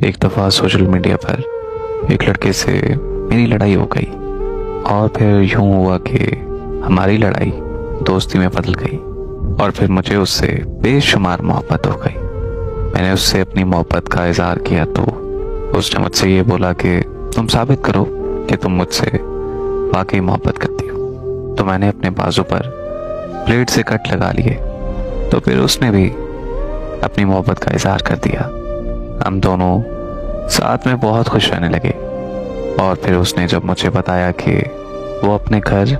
एक दफ़ा social media पर एक लड़के से मेरी लड़ाई हो गई और फिर यूं हुआ कि हमारी लड़ाई दोस्ती में बदल गई और फिर मुझे उससे बेशुमार मोहब्बत हो गई। मैंने उससे अपनी मोहब्बत का इजहार किया तो उसने मुझसे ये बोला कि तुम साबित करो कि तुम मुझसे वाकई मोहब्बत करती हो। तो मैंने अपने बाजू पर ब्लेड से कट लगा लिए तो फिर उसने भी अपनी मोहब्बत का इजहार कर दिया। हम दोनों साथ में बहुत खुश रहने लगे और फिर उसने जब मुझे बताया कि वो अपने घर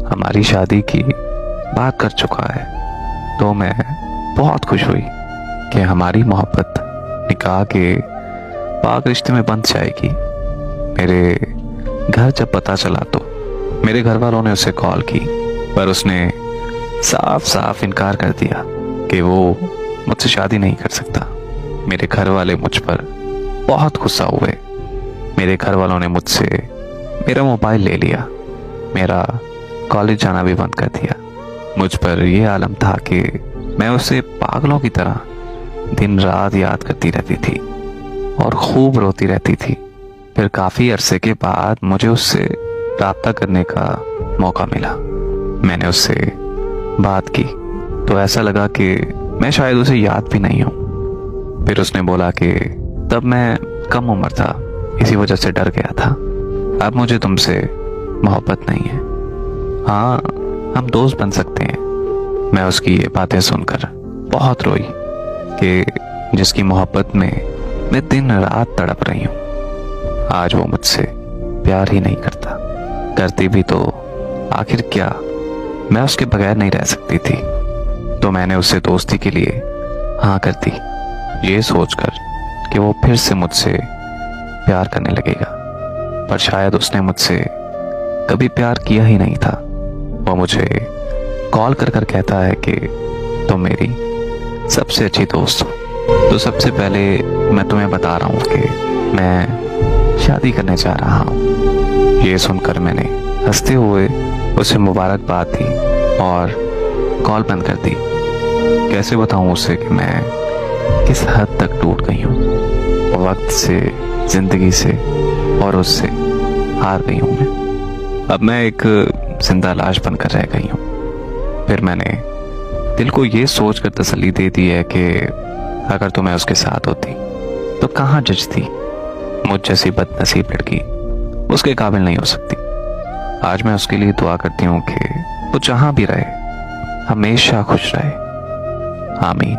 हमारी शादी की बात कर चुका है तो मैं बहुत खुश हुई कि हमारी मोहब्बत निकाह के पाक रिश्ते में बंध जाएगी। मेरे घर जब पता चला तो मेरे घर वालों ने उसे कॉल की पर उसने साफ साफ इनकार कर दिया कि वो मुझसे शादी नहीं कर सकता। मेरे घर वाले मुझ पर बहुत गुस्सा हुए। मेरे घर वालों ने मुझसे मेरा मोबाइल ले लिया, मेरा कॉलेज जाना भी बंद कर दिया। मुझ पर यह आलम था कि मैं उसे पागलों की तरह दिन रात याद करती रहती थी और खूब रोती रहती थी। फिर काफ़ी अरसे के बाद मुझे उससे राब्ता करने का मौका मिला। मैंने उससे बात की तो ऐसा लगा कि मैं शायद उसे याद भी नहीं हूँ। फिर उसने बोला कि तब मैं कम उम्र था, इसी वजह से डर गया था। अब मुझे तुमसे मोहब्बत नहीं है। हाँ, हम दोस्त बन सकते हैं। मैं उसकी ये बातें सुनकर बहुत रोई कि जिसकी मोहब्बत में मैं दिन रात तड़प रही हूँ आज वो मुझसे प्यार ही नहीं करता। करती भी तो आखिर क्या, मैं उसके बगैर नहीं रह सकती थी। तो मैंने उससे दोस्ती के लिए हाँ कर दी, ये सोचकर कि वो फिर से मुझसे प्यार करने लगेगा। पर शायद उसने मुझसे कभी प्यार किया ही नहीं था। वो मुझे कॉल कर कर कहता है कि तुम मेरी सबसे अच्छी दोस्त हो। तो सबसे पहले मैं तुम्हें बता रहा हूँ कि मैं शादी करने जा रहा हूँ। ये सुनकर मैंने हंसते हुए उसे मुबारकबाद दी और कॉल बंद कर दी। कैसे बताऊँ उसे कि मैं किस हद तक टूट गई हूँ, वक्त से, जिंदगी से और उससे हार गई हूँ मैं। अब मैं एक जिंदा लाश बनकर रह गई हूँ। फिर मैंने दिल को ये सोचकर तसल्ली दे दी है कि अगर तो मैं उसके साथ होती तो कहाँ जचती। मुझ जैसी बदनसीब लड़की उसके काबिल नहीं हो सकती। आज मैं उसके लिए दुआ करती हूँ कि वो जहाँ भी रहे हमेशा खुश रहे। आमीन।